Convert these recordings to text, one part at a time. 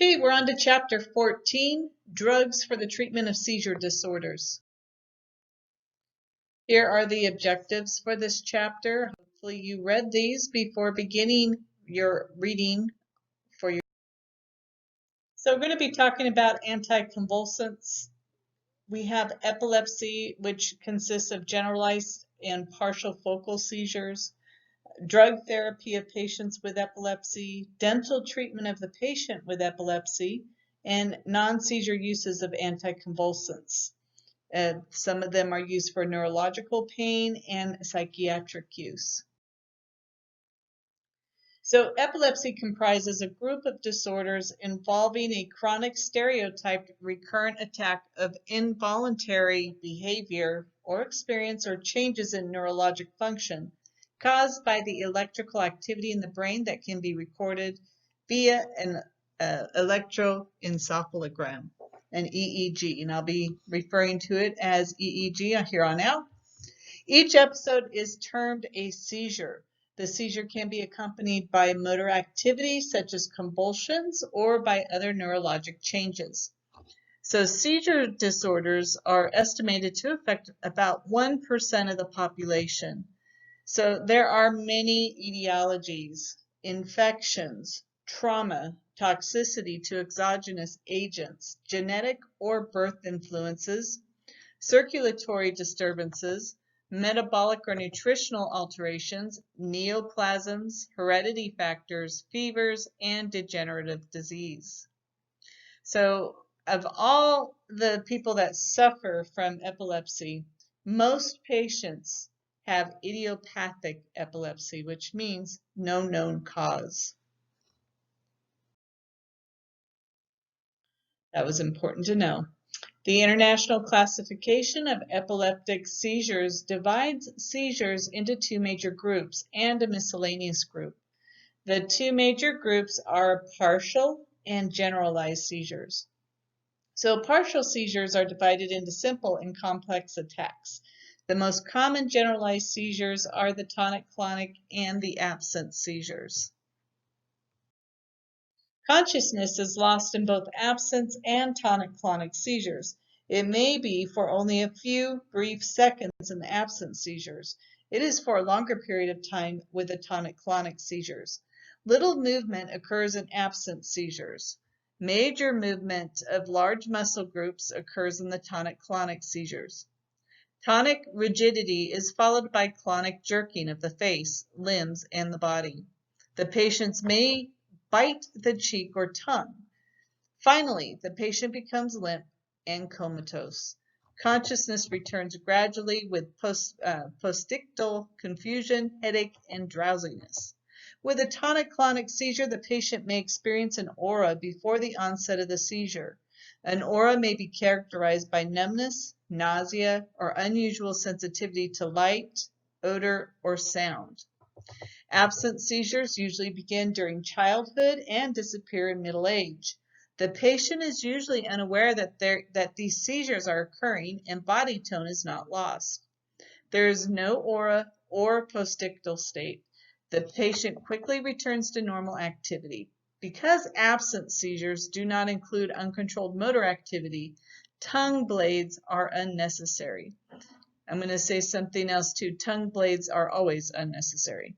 Okay, we're on to chapter 14, drugs for the treatment of seizure disorders. Here are the objectives for this chapter. Hopefully you read these before beginning your reading for your. So we're going to be talking about anticonvulsants. We have epilepsy, which consists of generalized and partial focal seizures, drug therapy of patients with epilepsy, dental treatment of the patient with epilepsy, and non-seizure uses of anticonvulsants. Some of them are used for neurological pain and psychiatric use. So epilepsy comprises a group of disorders involving a chronic stereotyped recurrent attack of involuntary behavior or experience or changes in neurologic function caused by the electrical activity in the brain that can be recorded via an electroencephalogram, an EEG, and I'll be referring to it as EEG here on out. Each episode is termed a seizure. The seizure can be accompanied by motor activity such as convulsions or by other neurologic changes. So seizure disorders are estimated to affect about 1% of the population. So there are many etiologies, infections, trauma, toxicity to exogenous agents, genetic or birth influences, circulatory disturbances, metabolic or nutritional alterations, neoplasms, heredity factors, fevers, and degenerative disease. So of all the people that suffer from epilepsy, most patients have idiopathic epilepsy, which means no known cause. That was important to know. The International Classification of Epileptic Seizures divides seizures into two major groups and a miscellaneous group. The two major groups are partial and generalized seizures. So partial seizures are divided into simple and complex attacks. The most common generalized seizures are the tonic-clonic and the absent seizures. Consciousness is lost in both absence and tonic-clonic seizures. It may be for only a few brief seconds in the absent seizures. It is for a longer period of time with the tonic-clonic seizures. Little movement occurs in absent seizures. Major movement of large muscle groups occurs in the tonic-clonic seizures. Tonic rigidity is followed by clonic jerking of the face, limbs, and the body. The patients may bite the cheek or tongue. Finally, the patient becomes limp and comatose. Consciousness returns gradually with postictal confusion, headache, and drowsiness. With a tonic-clonic seizure, the patient may experience an aura before the onset of the seizure. An aura may be characterized by numbness, nausea, or unusual sensitivity to light, odor, or sound. Absent seizures usually begin during childhood and disappear in middle age. The patient is usually unaware that these seizures are occurring and body tone is not lost. There is no aura or postictal state. The patient quickly returns to normal activity. Because absent seizures do not include uncontrolled motor activity, tongue blades are unnecessary. I'm going to say something else too. Tongue blades are always unnecessary.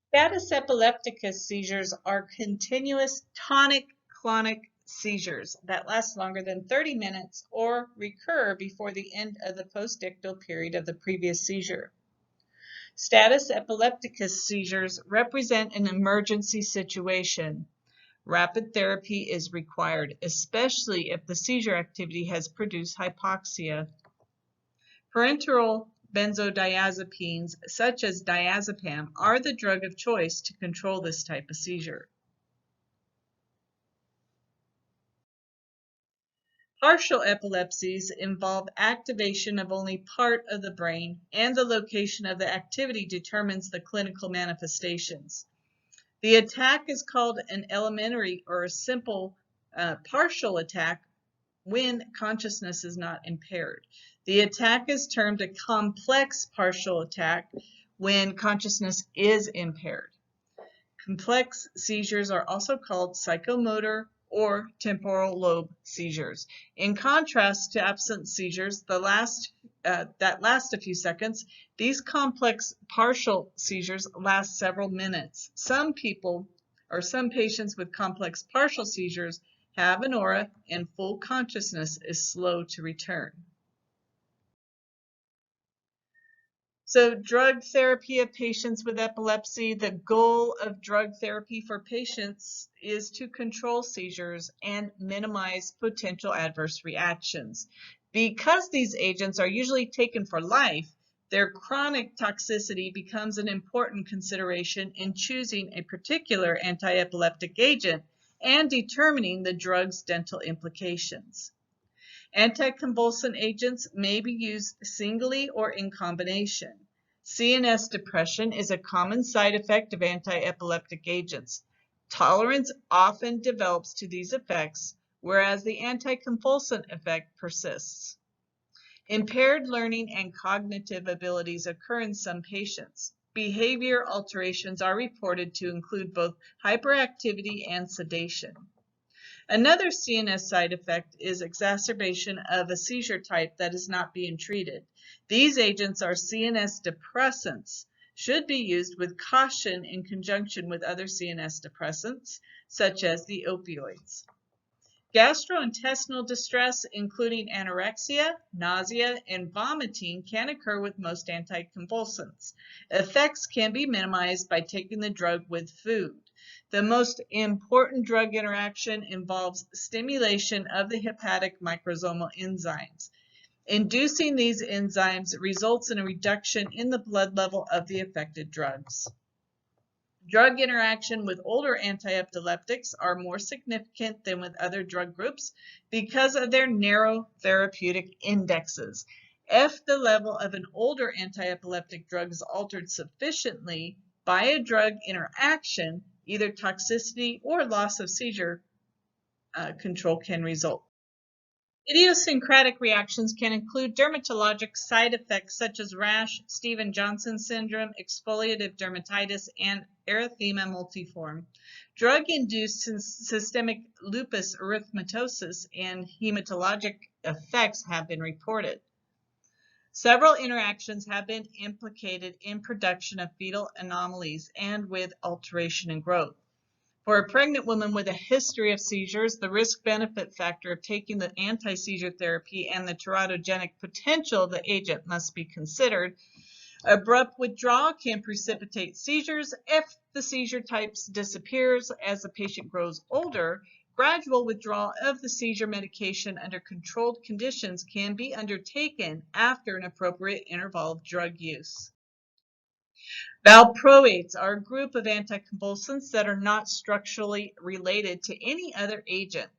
Status epilepticus seizures are continuous tonic-clonic seizures that last longer than 30 minutes or recur before the end of the postictal period of the previous seizure. Status epilepticus seizures represent an emergency situation. Rapid therapy is required, especially if the seizure activity has produced hypoxia. Parenteral benzodiazepines, such as diazepam, are the drug of choice to control this type of seizure. Partial epilepsies involve activation of only part of the brain, and the location of the activity determines the clinical manifestations. The attack is called an elementary or a simple partial attack when consciousness is not impaired. The attack is termed a complex partial attack when consciousness is impaired. Complex seizures are also called psychomotor or temporal lobe seizures. In contrast to absence seizures, that last a few seconds, these complex partial seizures last several minutes. Some patients with complex partial seizures have an aura and full consciousness is slow to return. So drug therapy of patients with epilepsy, the goal of drug therapy for patients is to control seizures and minimize potential adverse reactions. Because these agents are usually taken for life, their chronic toxicity becomes an important consideration in choosing a particular anti-epileptic agent and determining the drug's dental implications. Anticonvulsant agents may be used singly or in combination. CNS depression is a common side effect of anti-epileptic agents. Tolerance often develops to these effects, whereas the anticonvulsant effect persists. Impaired learning and cognitive abilities occur in some patients. Behavior alterations are reported to include both hyperactivity and sedation. Another CNS side effect is exacerbation of a seizure type that is not being treated. These agents are CNS depressants, should be used with caution in conjunction with other CNS depressants, such as the opioids. Gastrointestinal distress, including anorexia, nausea, and vomiting, can occur with most anticonvulsants. Effects can be minimized by taking the drug with food. The most important drug interaction involves stimulation of the hepatic microsomal enzymes. Inducing these enzymes results in a reduction in the blood level of the affected drugs. Drug interaction with older anti-epileptics are more significant than with other drug groups because of their narrow therapeutic indexes. If the level of an older anti-epileptic drug is altered sufficiently by a drug interaction, either toxicity or loss of seizure control can result. Idiosyncratic reactions can include dermatologic side effects such as rash, Stevens-Johnson syndrome, exfoliative dermatitis, and erythema multiforme. Drug-induced systemic lupus erythematosus and hematologic effects have been reported. Several interactions have been implicated in production of fetal anomalies and with alteration in growth. For a pregnant woman with a history of seizures, the risk-benefit factor of taking the anti-seizure therapy and the teratogenic potential of the agent must be considered. Abrupt withdrawal can precipitate seizures if the seizure type disappears as the patient grows older. Gradual withdrawal of the seizure medication under controlled conditions can be undertaken after an appropriate interval of drug use. Valproates are a group of anticonvulsants that are not structurally related to any other agent.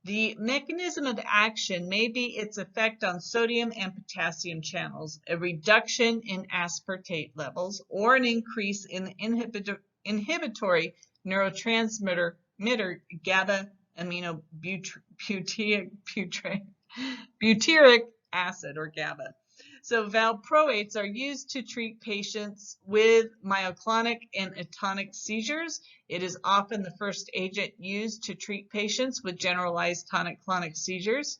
The mechanism of action may be its effect on sodium and potassium channels, a reduction in aspartate levels, or an increase in the inhibitory neurotransmitter GABA aminobutyric acid, or GABA. So valproates are used to treat patients with myoclonic and atonic seizures. It is often the first agent used to treat patients with generalized tonic-clonic seizures.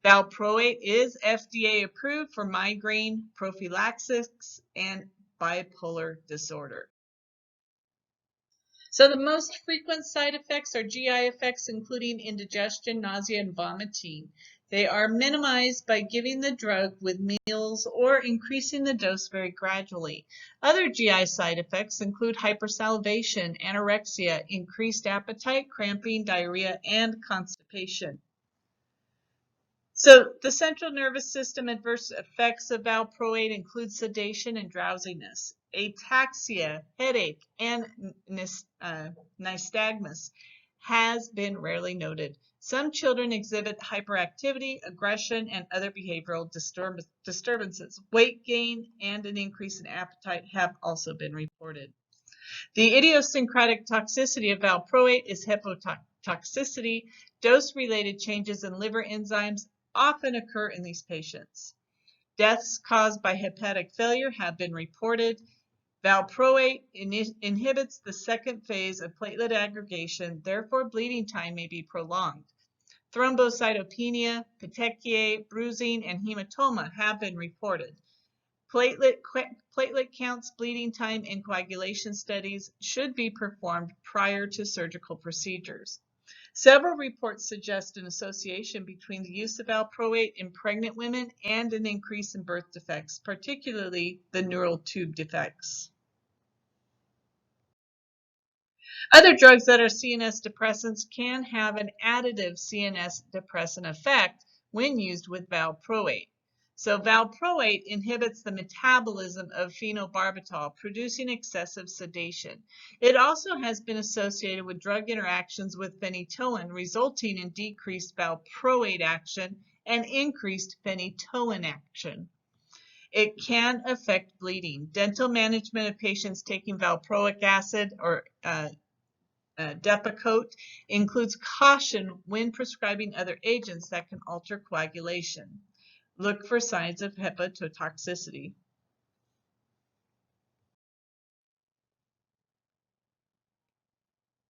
Valproate is FDA approved for migraine prophylaxis and bipolar disorder. So the most frequent side effects are GI effects, including indigestion, nausea, and vomiting. They are minimized by giving the drug with meals or increasing the dose very gradually. Other GI side effects include hypersalivation, anorexia, increased appetite, cramping, diarrhea, and constipation. So the central nervous system adverse effects of valproate include sedation and drowsiness, ataxia, headache, and nystagmus has been rarely noted. Some children exhibit hyperactivity, aggression, and other behavioral disturbances. Weight gain and an increase in appetite have also been reported. The idiosyncratic toxicity of valproate is hepatotoxicity. Dose-related changes in liver enzymes often occur in these patients. Deaths caused by hepatic failure have been reported. Valproate inhibits the second phase of platelet aggregation, therefore bleeding time may be prolonged. Thrombocytopenia, petechiae, bruising, and hematoma have been reported. Platelet counts, bleeding time, and coagulation studies should be performed prior to surgical procedures. Several reports suggest an association between the use of valproate in pregnant women and an increase in birth defects, particularly the neural tube defects. Other drugs that are CNS depressants can have an additive CNS depressant effect when used with valproate. So valproate inhibits the metabolism of phenobarbital, producing excessive sedation. It also has been associated with drug interactions with phenytoin, resulting in decreased valproate action and increased phenytoin action. It can affect bleeding. Dental management of patients taking valproic acid or Depakote includes caution when prescribing other agents that can alter coagulation. Look for signs of hepatotoxicity.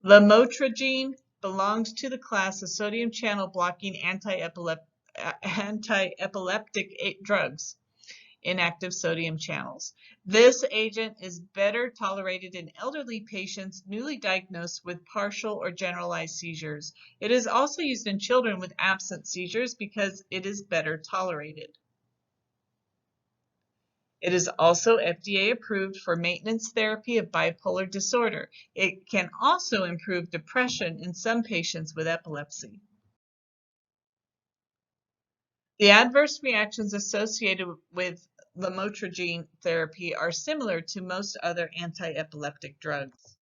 Lamotrigine belongs to the class of sodium channel blocking anti-epileptic drugs. Inactive sodium channels. This agent is better tolerated in elderly patients newly diagnosed with partial or generalized seizures. It is also used in children with absent seizures because it is better tolerated. It is also FDA approved for maintenance therapy of bipolar disorder. It can also improve depression in some patients with epilepsy. The adverse reactions associated with lamotrigine therapy are similar to most other anti-epileptic drugs.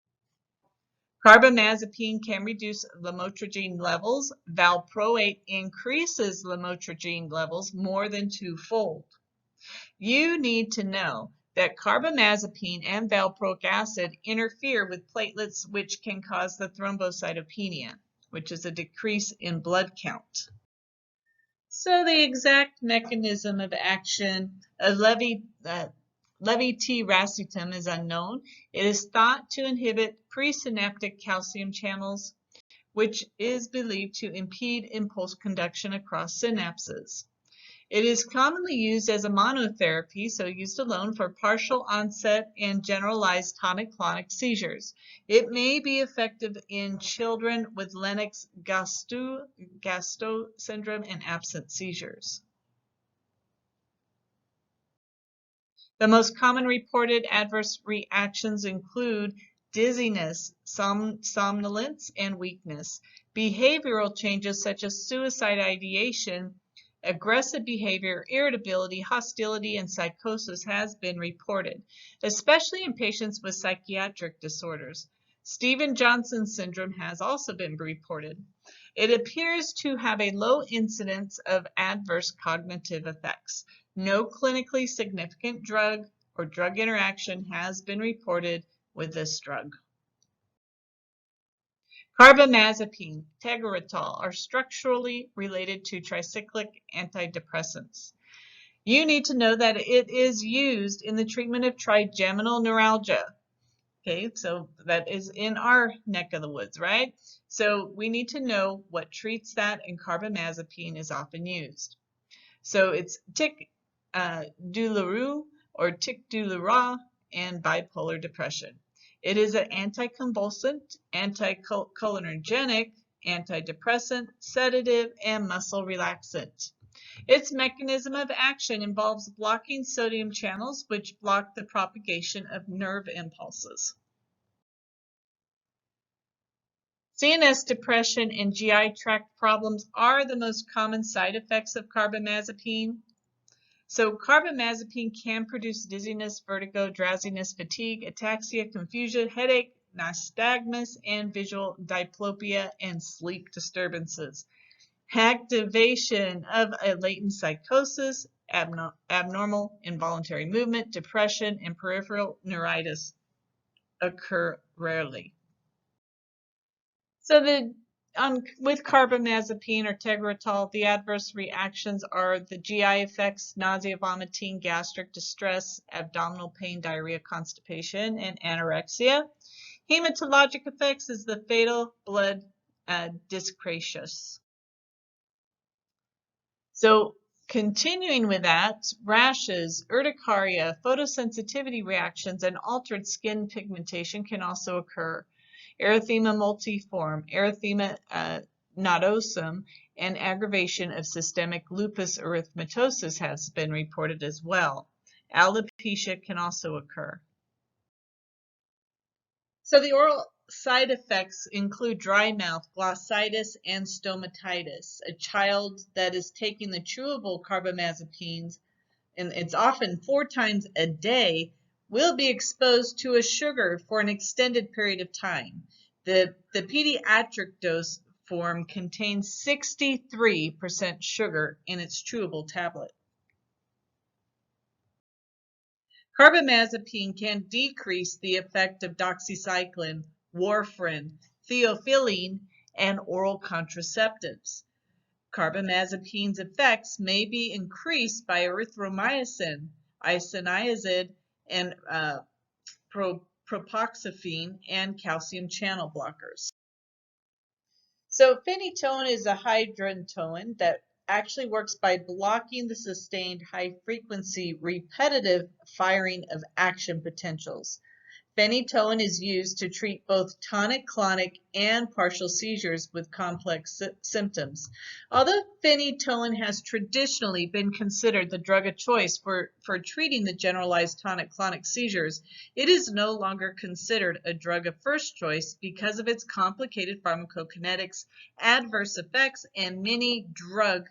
Carbamazepine can reduce lamotrigine levels. Valproate increases lamotrigine levels more than twofold. You need to know that carbamazepine and valproic acid interfere with platelets, which can cause the thrombocytopenia, which is a decrease in blood count. So the exact mechanism of action of levetiracetam is unknown. It is thought to inhibit presynaptic calcium channels, which is believed to impede impulse conduction across synapses. It is commonly used as a monotherapy, so used alone for partial onset and generalized tonic-clonic seizures. It may be effective in children with Lennox-Gastaut syndrome and absent seizures. The most common reported adverse reactions include dizziness, somnolence, and weakness. Behavioral changes such as suicide ideation, aggressive behavior, irritability, hostility, and psychosis has been reported, especially in patients with psychiatric disorders. Stevens-Johnson syndrome has also been reported. It appears to have a low incidence of adverse cognitive effects. No clinically significant drug or drug interaction has been reported with this drug. Carbamazepine, tegretol are structurally related to tricyclic antidepressants. You need to know that it is used in the treatment of trigeminal neuralgia. Okay, so that is in our neck of the woods, right? So we need to know what treats that, and carbamazepine is often used. So it's tic-du-leroux or tic-du-leroux and bipolar depression. It is an anticonvulsant, anticholinergic, antidepressant, sedative, and muscle relaxant. Its mechanism of action involves blocking sodium channels, which block the propagation of nerve impulses. CNS depression and GI tract problems are the most common side effects of carbamazepine. So carbamazepine can produce dizziness, vertigo, drowsiness, fatigue, ataxia, confusion, headache, nystagmus, and visual diplopia and sleep disturbances. Activation of a latent psychosis, abnormal involuntary movement, depression, and peripheral neuritis occur rarely. So the with carbamazepine or tegretol, the adverse reactions are the GI effects, nausea, vomiting, gastric distress, abdominal pain, diarrhea, constipation, and anorexia. Hematologic effects is the fatal blood dyscrasia. So continuing with that, rashes, urticaria, photosensitivity reactions, and altered skin pigmentation can also occur. Erythema multiforme, erythema nodosum, and aggravation of systemic lupus erythematosus has been reported as well. Alopecia can also occur. So the oral side effects include dry mouth, glossitis, and stomatitis. A child that is taking the chewable carbamazepines, and it's often 4 times a day, will be exposed to a sugar for an extended period of time. The pediatric dose form contains 63% sugar in its chewable tablet. Carbamazepine can decrease the effect of doxycycline, warfarin, theophylline, and oral contraceptives. Carbamazepine's effects may be increased by erythromycin, isoniazid, and propoxyphene, and calcium channel blockers. So phenytoin is a hydratoin that actually works by blocking the sustained high-frequency repetitive firing of action potentials. Phenytoin is used to treat both tonic-clonic and partial seizures with complex symptoms. Although phenytoin has traditionally been considered the drug of choice for treating the generalized tonic-clonic seizures, it is no longer considered a drug of first choice because of its complicated pharmacokinetics, adverse effects, and many drug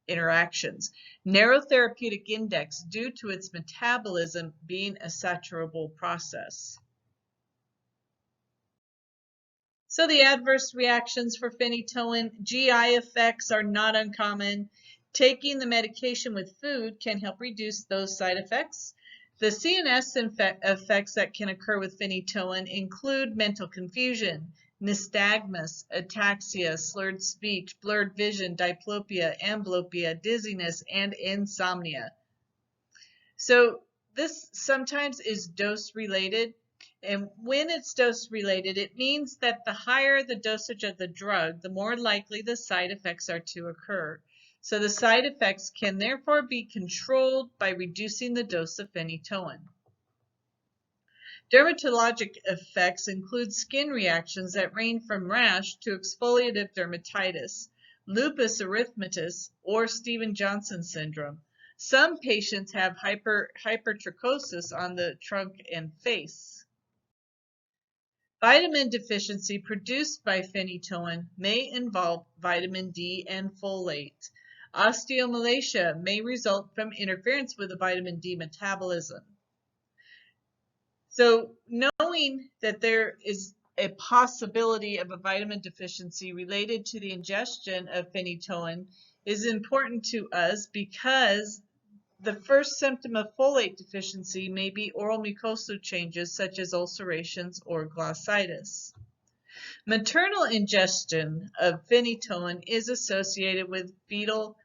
interactions. Narrow therapeutic index due to its metabolism being a saturable process. So the adverse reactions for phenytoin, GI effects are not uncommon. Taking the medication with food can help reduce those side effects. The CNS effects that can occur with phenytoin include mental confusion, nystagmus, ataxia, slurred speech, blurred vision, diplopia, amblyopia, dizziness, and insomnia. So this sometimes is dose related, and when it's dose related, it means that the higher the dosage of the drug, the more likely the side effects are to occur. So the side effects can therefore be controlled by reducing the dose of phenytoin. Dermatologic effects include skin reactions that range from rash to exfoliative dermatitis, lupus erythematosus, or Stevens-Johnson syndrome. Some patients have hypertrichosis on the trunk and face. Vitamin deficiency produced by phenytoin may involve vitamin D and folate. Osteomalacia may result from interference with the vitamin D metabolism. So knowing that there is a possibility of a vitamin deficiency related to the ingestion of phenytoin is important to us because the first symptom of folate deficiency may be oral mucosal changes such as ulcerations or glossitis. Maternal ingestion of phenytoin is associated with fetal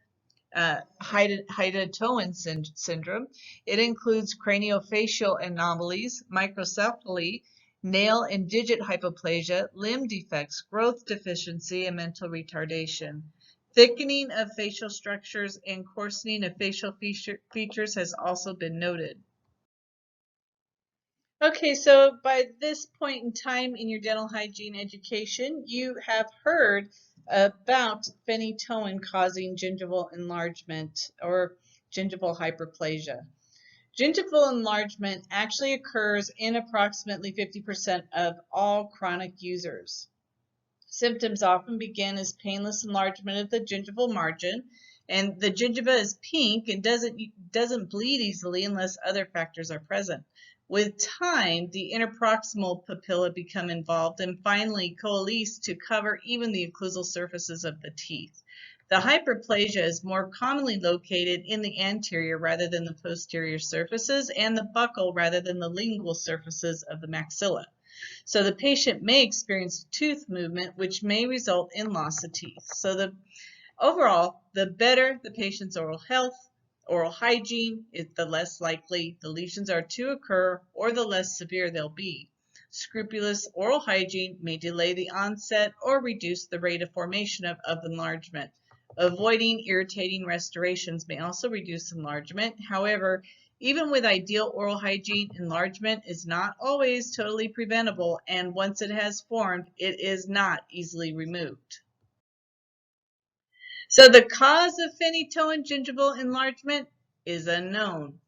hydantoin syndrome. It includes craniofacial anomalies, microcephaly, nail and digit hypoplasia, limb defects, growth deficiency, and mental retardation. Thickening of facial structures and coarsening of facial features has also been noted. Okay, so by this point in time in your dental hygiene education, you have heard about phenytoin causing gingival enlargement or gingival hyperplasia. Gingival enlargement actually occurs in approximately 50% of all chronic users. Symptoms often begin as painless enlargement of the gingival margin, and the gingiva is pink and doesn't bleed easily unless other factors are present. With time, the interproximal papilla become involved and finally coalesce to cover even the occlusal surfaces of the teeth. The hyperplasia is more commonly located in the anterior rather than the posterior surfaces and the buccal rather than the lingual surfaces of the maxilla. So the patient may experience tooth movement, which may result in loss of teeth. So overall, the better the patient's oral health, oral hygiene, the less likely the lesions are to occur or the less severe they'll be. Scrupulous oral hygiene may delay the onset or reduce the rate of formation of enlargement. Avoiding irritating restorations may also reduce enlargement. However, even with ideal oral hygiene, enlargement is not always totally preventable, and once it has formed, it is not easily removed. So the cause of phenytoin gingival enlargement is unknown.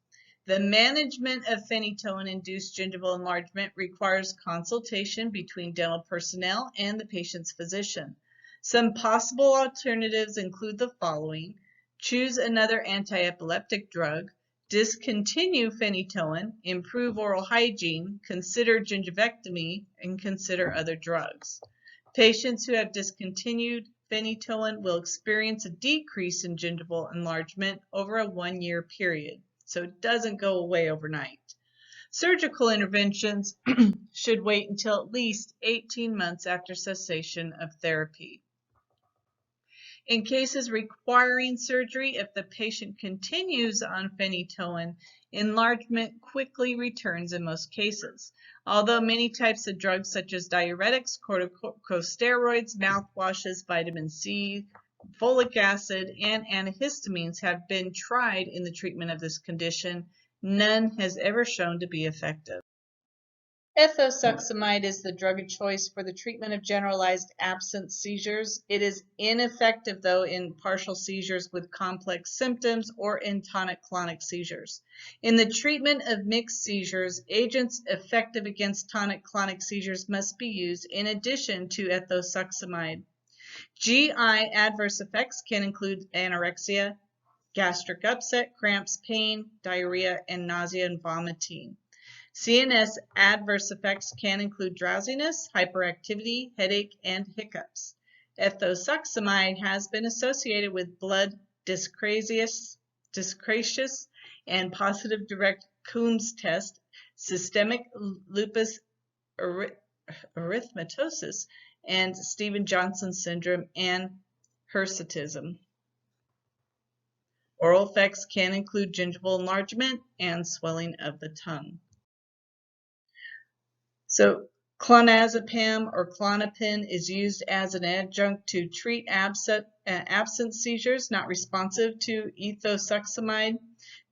The management of phenytoin-induced gingival enlargement requires consultation between dental personnel and the patient's physician. Some possible alternatives include the following: choose another anti-epileptic drug, discontinue phenytoin, improve oral hygiene, consider gingivectomy, and consider other drugs. Patients who have discontinued phenytoin will experience a decrease in gingival enlargement over a 1-year period, so it doesn't go away overnight. Surgical interventions should wait until at least 18 months after cessation of therapy. In cases requiring surgery, if the patient continues on phenytoin, enlargement quickly returns in most cases. Although many types of drugs such as diuretics, corticosteroids, mouthwashes, vitamin C, folic acid, and antihistamines have been tried in the treatment of this condition, none has ever shown to be effective. Ethosuximide is the drug of choice for the treatment of generalized absence seizures. It is ineffective, though, in partial seizures with complex symptoms or in tonic-clonic seizures. In the treatment of mixed seizures, agents effective against tonic-clonic seizures must be used in addition to ethosuximide. GI adverse effects can include anorexia, gastric upset, cramps, pain, diarrhea, and nausea and vomiting. CNS adverse effects can include drowsiness, hyperactivity, headache, and hiccups. Ethosuximide has been associated with blood dyscrasias and positive direct Coombs test, systemic lupus erythematosus, and Stevens-Johnson syndrome and hirsutism. Oral effects can include gingival enlargement and swelling of the tongue. So clonazepam or Klonopin is used as an adjunct to treat absence seizures not responsive to ethosuximide.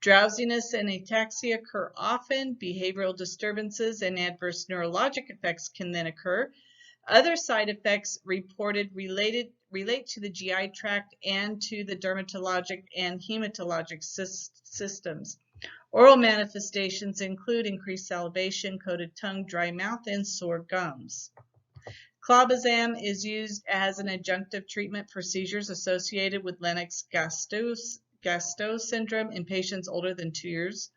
Drowsiness and ataxia occur often. Behavioral disturbances and adverse neurologic effects can then occur. Other side effects reported relate to the GI tract and to the dermatologic and hematologic systems. Oral manifestations include increased salivation, coated tongue, dry mouth, and sore gums. Clobazam is used as an adjunctive treatment for seizures associated with Lennox-Gastaut syndrome in patients older than 2 years.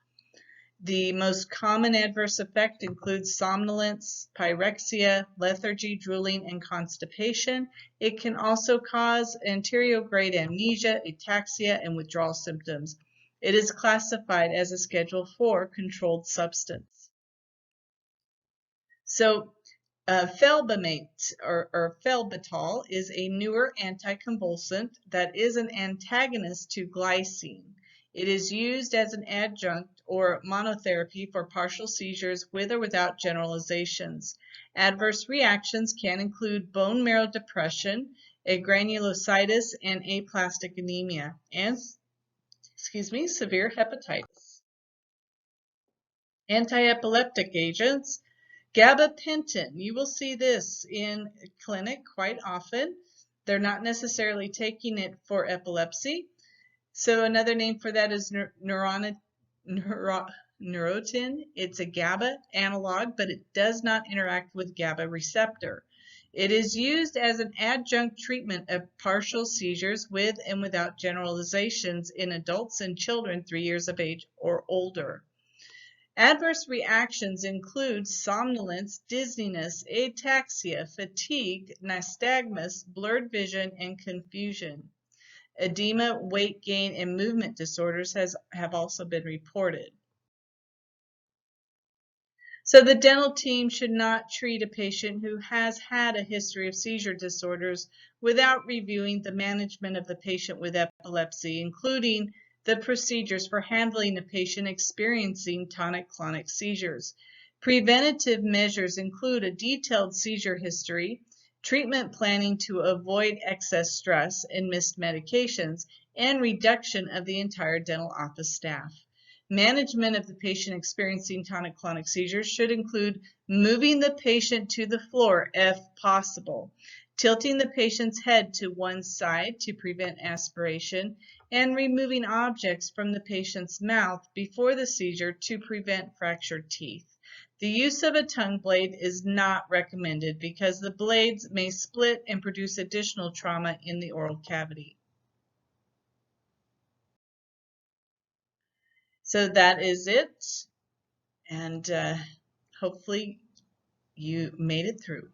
The most common adverse effect includes somnolence, pyrexia, lethargy, drooling, and constipation. It can also cause anterograde amnesia, ataxia, and withdrawal symptoms. It is classified as a Schedule IV controlled substance. So, felbamate or felbitol is a newer anticonvulsant that is an antagonist to glycine. It is used as an adjunct or monotherapy for partial seizures with or without generalizations. Adverse reactions can include bone marrow depression, agranulocytis, and aplastic anemia, and severe hepatitis. Antiepileptic agents, gabapentin. You will see this in clinic quite often. They're not necessarily taking it for epilepsy. So another name for that is Neurontin. It's a GABA analog, but it does not interact with GABA receptor. It is used as an adjunct treatment of partial seizures with and without generalizations in adults and children 3 years of age or older. Adverse reactions include somnolence, dizziness, ataxia, fatigue, nystagmus, blurred vision, and confusion. Edema, weight gain, and movement disorders have also been reported. So the dental team should not treat a patient who has had a history of seizure disorders without reviewing the management of the patient with epilepsy, including the procedures for handling a patient experiencing tonic-clonic seizures. Preventative measures include a detailed seizure history, treatment planning to avoid excess stress and missed medications, and reduction of the entire dental office staff. Management of the patient experiencing tonic-clonic seizures should include moving the patient to the floor if possible, tilting the patient's head to one side to prevent aspiration, and removing objects from the patient's mouth before the seizure to prevent fractured teeth. The use of a tongue blade is not recommended because the blades may split and produce additional trauma in the oral cavity. So that is it, and hopefully you made it through.